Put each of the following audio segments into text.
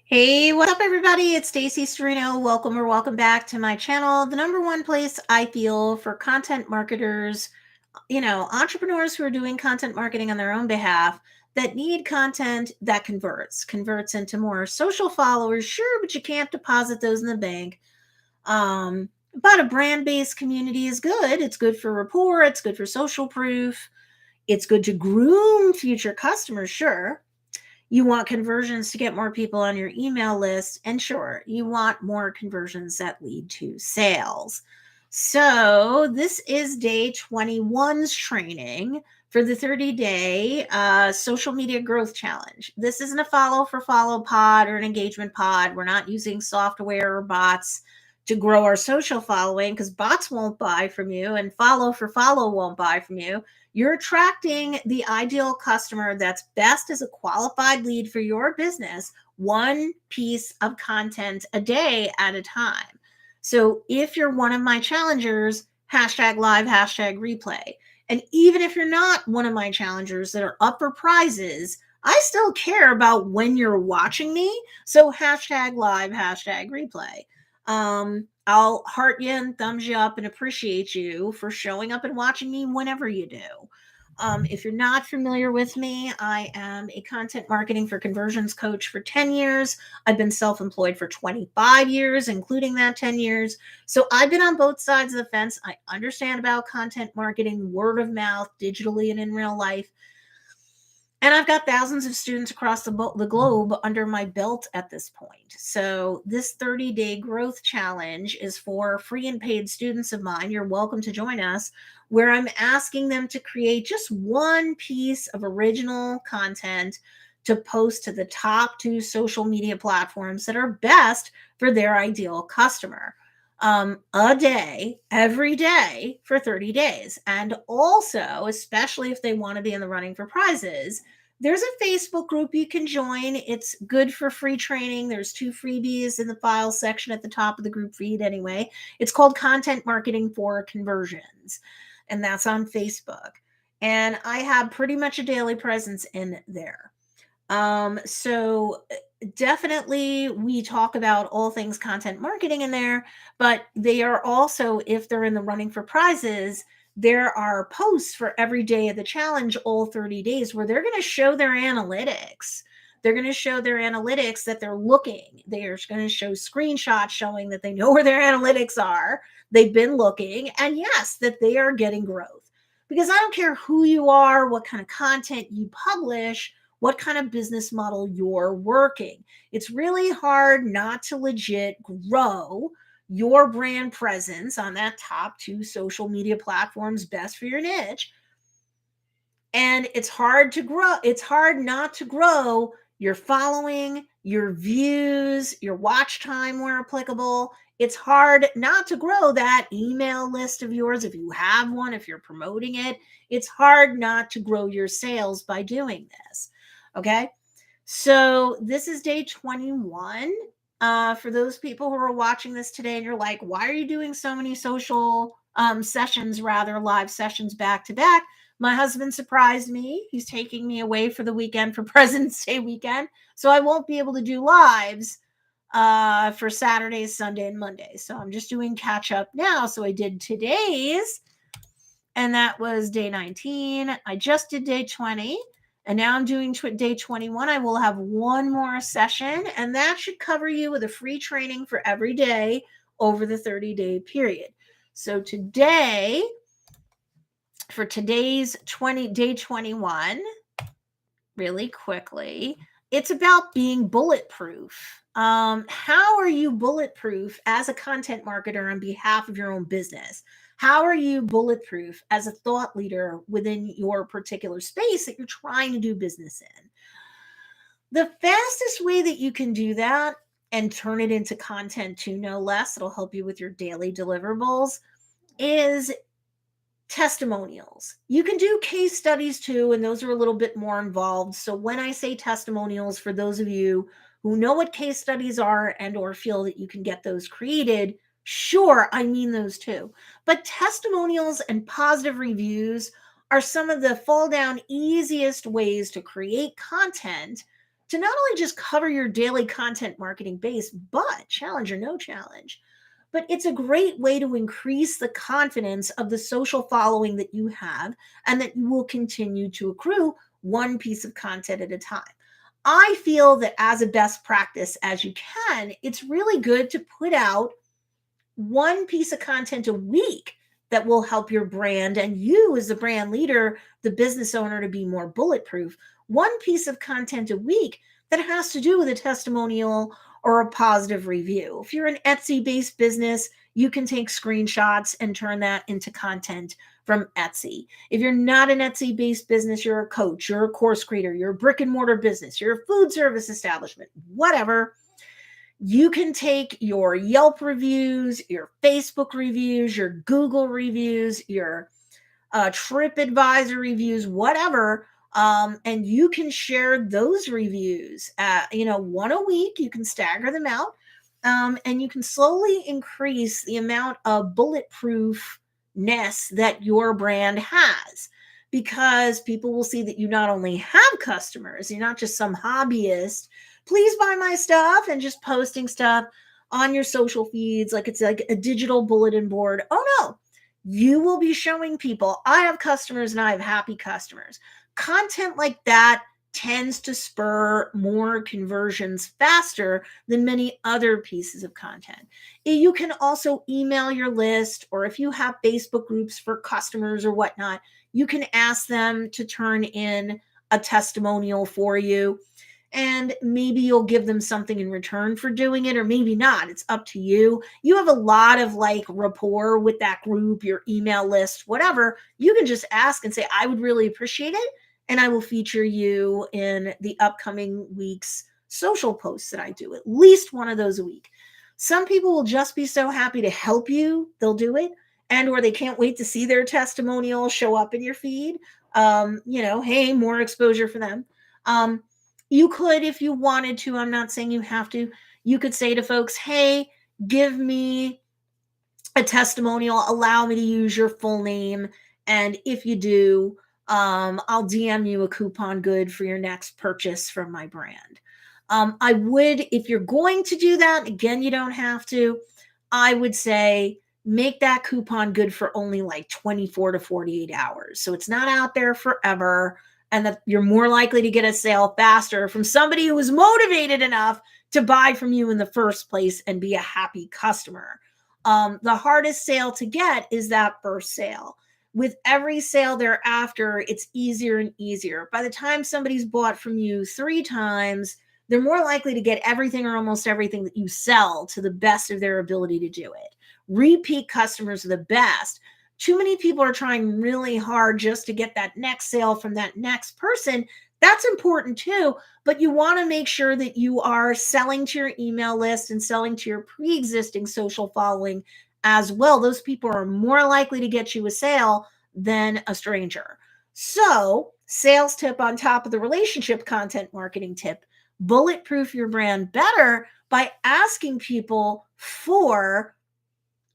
Hey, what's up, everybody? It's Stacey Storino. Welcome back to my channel, the number one place I feel for content marketers, entrepreneurs who are doing content marketing on their own behalf that need content that converts into more social followers. Sure, but you can't deposit those in the bank. But a brand-based community is good. It's good for rapport. It's good for social proof. It's good to groom future customers, sure. You want conversions to get more people on your email list, and sure, you want more conversions that lead to sales. So this is day 21's training for the 30-day social media growth challenge. This isn't a follow for follow pod or an engagement pod. We're not using software or bots to grow our social following, because bots won't buy from you and follow for follow won't buy from you. You're attracting the ideal customer that's best as a qualified lead for your business, one piece of content a day at a time. So if you're one of my challengers, hashtag live, hashtag replay. And even if you're not one of my challengers that are up for prizes, I still care about when you're watching me. So hashtag live, hashtag replay. I'll heart you and thumbs you up and appreciate you for showing up and watching me whenever you do. If you're not familiar with me, I am a content marketing for conversions coach for 10 years. I've been self-employed for 25 years, including that 10 years. So I've been on both sides of the fence. I understand about content marketing, word of mouth, digitally and in real life. And I've got thousands of students across the globe under my belt at this point. So this 30-day growth challenge is for free and paid students of mine. You're welcome to join us, where I'm asking them to create just one piece of original content to post to the top 2 social media platforms that are best for their ideal customer. A day, every day for 30 days. And also, especially if they want to be in the running for prizes, there's a Facebook group you can join. It's good for free training. There's 2 freebies in the file section at the top of the group feed anyway. It's called Content Marketing for Conversions, and that's on Facebook. And I have pretty much a daily presence in there. So definitely we talk about all things content marketing in there, but they are also, if they're in the running for prizes, there are posts for every day of the challenge, all 30 days, where they're going to show their analytics. They're going to show their analytics that they're looking. They're going to show screenshots showing that they know where their analytics are. They've been looking, and yes, that they are getting growth. Because I don't care who you are, what kind of content you publish, what kind of business model you're working. It's really hard not to legit grow your brand presence on that top 2 social media platforms best for your niche. And it's hard not to grow your following, your views, your watch time where applicable. It's hard not to grow that email list of yours if you have one, if you're promoting it. It's hard not to grow your sales by doing this. Okay. So this is day 21. For those people who are watching this today and you're like, why are you doing so many social sessions, rather live sessions back to back? My husband surprised me. He's taking me away for the weekend, for President's Day weekend. So I won't be able to do lives for Saturdays, Sunday, and Monday. So I'm just doing catch up now. So I did today's, and that was day 19. I just did day 20. And now I'm doing day 21. I will have one more session, and that should cover you with a free training for every day over the 30-day period. So today, for today's day 21, really quickly, it's about being bulletproof. How are you bulletproof as a content marketer on behalf of your own business? How are you bulletproof as a thought leader within your particular space that you're trying to do business in? The fastest way that you can do that and turn it into content too, no less, it'll help you with your daily deliverables, is testimonials. You can do case studies too, and those are a little bit more involved. So when I say testimonials, for those of you who know what case studies are and or feel that you can get those created, sure, I mean those too. But testimonials and positive reviews are some of the fall down easiest ways to create content to not only just cover your daily content marketing base, but challenge or no challenge. But it's a great way to increase the confidence of the social following that you have and that you will continue to accrue one piece of content at a time. I feel that as a best practice as you can, it's really good to put out one piece of content a week that will help your brand and you as the brand leader, the business owner, to be more bulletproof. One piece of content a week that has to do with a testimonial or a positive review. If you're an Etsy based business, you can take screenshots and turn that into content from Etsy. If you're not an Etsy based business, you're a coach, you're a course creator, you're a brick and mortar business, you're a food service establishment, whatever, you can take your Yelp reviews, your Facebook reviews, your Google reviews, your TripAdvisor reviews, whatever, and you can share those reviews. One a week. You can stagger them out, and you can slowly increase the amount of bulletproofness that your brand has, because people will see that you not only have customers, you're not just some hobbyist. Please buy my stuff and just posting stuff on your social feeds like it's like a digital bulletin board. Oh no, you will be showing people, I have customers and I have happy customers. Content like that tends to spur more conversions faster than many other pieces of content. You can also email your list, or if you have Facebook groups for customers or whatnot, you can ask them to turn in a testimonial for you. And maybe you'll give them something in return for doing it, or maybe not. It's up to you. You have a lot of like rapport with that group, your email list, whatever. You can just ask and say, I would really appreciate it, and I will feature you in the upcoming week's social posts that I do, at least one of those a week. Some people will just be so happy to help you, they'll do it, and or they can't wait to see their testimonial show up in your feed. Hey, more exposure for them. You could, if you wanted to, I'm not saying you have to, you could say to folks, hey, give me a testimonial, allow me to use your full name. And if you do, I'll DM you a coupon good for your next purchase from my brand. I would, if you're going to do that, again, you don't have to, I would say make that coupon good for only like 24 to 48 hours. So it's not out there forever, and that you're more likely to get a sale faster from somebody who was motivated enough to buy from you in the first place and be a happy customer. The hardest sale to get is that first sale. With every sale thereafter, it's easier and easier. By the time somebody's bought from you 3 times, they're more likely to get everything or almost everything that you sell to the best of their ability to do it. Repeat customers are the best. Too many people are trying really hard just to get that next sale from that next person. That's important too, but you want to make sure that you are selling to your email list and selling to your pre-existing social following as well. Those people are more likely to get you a sale than a stranger. So, sales tip on top of the relationship content marketing tip: bulletproof your brand better by asking people for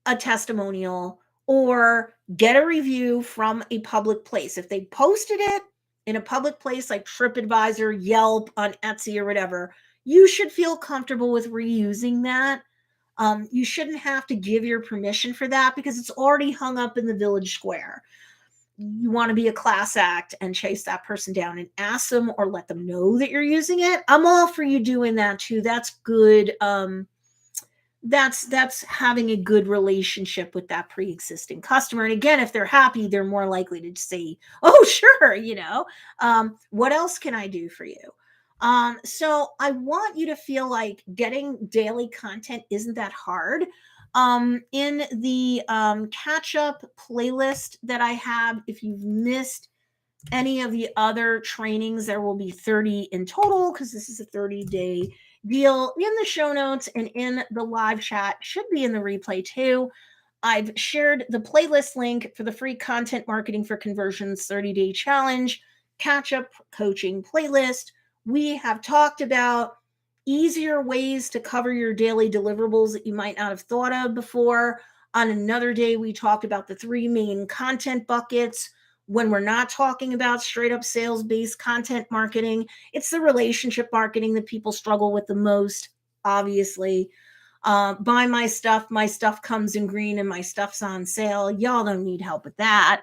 a testimonial or get a review from a public place. If they posted it in a public place like TripAdvisor, Yelp, on Etsy, or whatever, you should feel comfortable with reusing that. You shouldn't have to give your permission for that because it's already hung up in the village square. You want to be a class act and chase that person down and ask them or let them know that you're using it. I'm all for you doing that too. That's good. That's having a good relationship with that pre-existing customer. And again, if they're happy, they're more likely to say, oh, sure, what else can I do for you? So I want you to feel like getting daily content isn't that hard. In the catch up playlist that I have, if you've missed any of the other trainings, there will be 30 in total because this is a 30-day deal. In the show notes and in the live chat, should be in the replay too, I've shared the playlist link for the free content marketing for conversions 30-day challenge catch up coaching playlist. We have talked about easier ways to cover your daily deliverables that you might not have thought of before. On another day, we talked about the 3 main content buckets: when we're not talking about straight up sales based content marketing, it's the relationship marketing that people struggle with the most, obviously. Buy my stuff comes in green and my stuff's on sale. Y'all don't need help with that.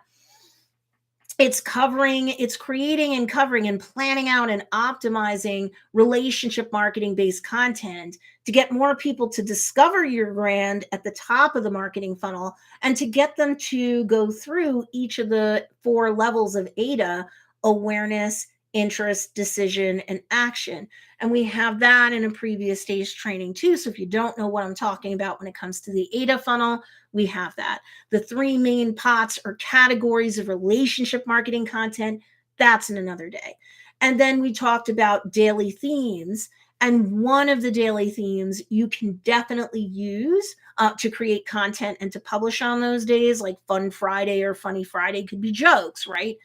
It's creating and covering and planning out and optimizing relationship marketing based content to get more people to discover your brand at the top of the marketing funnel and to get them to go through each of the 4 levels of AIDA: awareness, interest, decision, and action. And we have that in a previous stage training too. So if you don't know what I'm talking about when it comes to the AIDA funnel, we have that. The 3 main pots or categories of relationship marketing content, that's in another day. And then we talked about daily themes. And one of the daily themes you can definitely use to create content and to publish on those days, like Fun Friday or Funny Friday, could be jokes, right?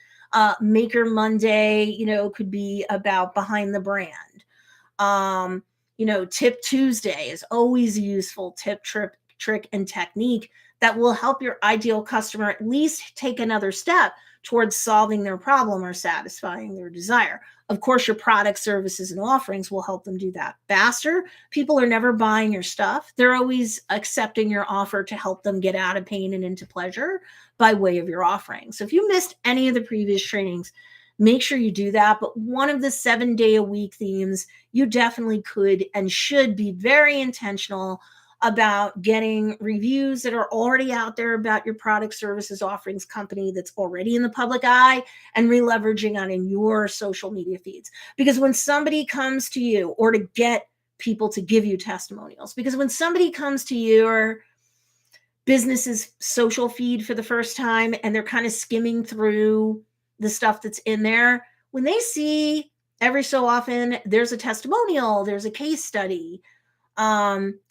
Maker Monday, could be about behind the brand. Tip Tuesday is always a useful tip, trick, and technique that will help your ideal customer at least take another step towards solving their problem or satisfying their desire. Of course, your product, services, and offerings will help them do that faster. People are never buying your stuff. They're always accepting your offer to help them get out of pain and into pleasure by way of your offering. So if you missed any of the previous trainings, make sure you do that. But one of the 7-day-a-week themes, you definitely could and should be very intentional about getting reviews that are already out there about your product, services, offerings, company that's already in the public eye, and re-leveraging on in your social media feeds. Because when somebody comes to you, or to get people to give you testimonials, because when somebody comes to your business's social feed for the first time and they're kind of skimming through the stuff that's in there, when they see every so often there's a testimonial, there's a case study,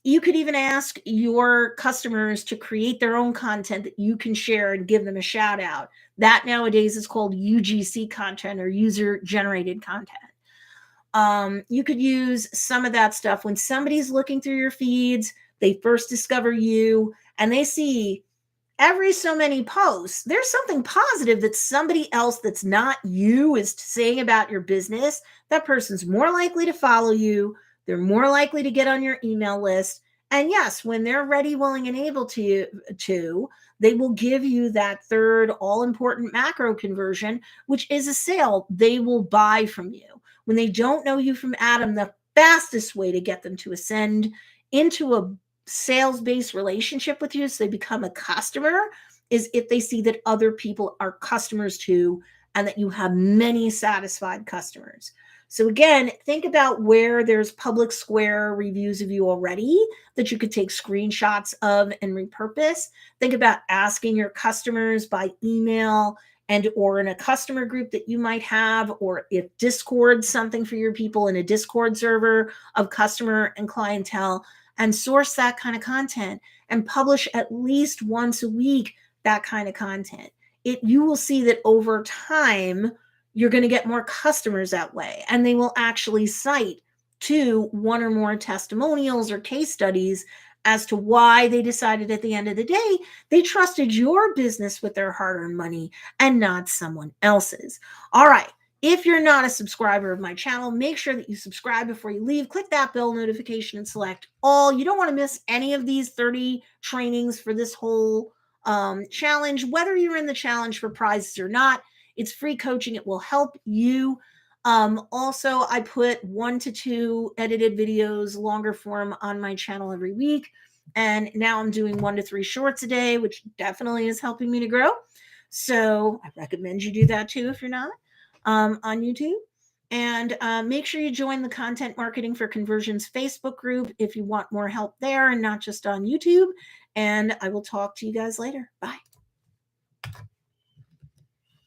you could even ask your customers to create their own content that you can share and give them a shout out. That nowadays is called UGC content, or user generated content. You could use some of that stuff when somebody's looking through your feeds, they first discover you, and they see every so many posts, there's something positive that somebody else that's not you is saying about your business. That person's more likely to follow you. They're more likely to get on your email list. And yes, when they're ready, willing, and able to, they will give you that third all important macro conversion, which is a sale. They will buy from you. When they don't know you from Adam, the fastest way to get them to ascend into a sales-based relationship with you, so they become a customer, is if they see that other people are customers too, and that you have many satisfied customers. So again, think about where there's public square reviews of you already that you could take screenshots of and repurpose. Think about asking your customers by email and or in a customer group that you might have, or if Discord's something for your people, in a Discord server of customer and clientele, and source that kind of content and publish at least once a week that kind of content. You will see that over time, you're going to get more customers that way, and they will actually cite to one or more testimonials or case studies as to why they decided at the end of the day they trusted your business with their hard-earned money and not someone else's. All right. If you're not a subscriber of my channel, make sure that you subscribe before you leave. Click that bell notification and select all. You don't want to miss any of these 30 trainings for this whole challenge, whether you're in the challenge for prizes or not. It's free coaching. It will help you. Also, I put 1 to 2 edited videos, longer form, on my channel every week. And now I'm doing 1 to 3 shorts a day, which definitely is helping me to grow. So I recommend you do that too if you're not on YouTube. And make sure you join the Content Marketing for Conversions Facebook group if you want more help there and not just on YouTube. And I will talk to you guys later. Bye.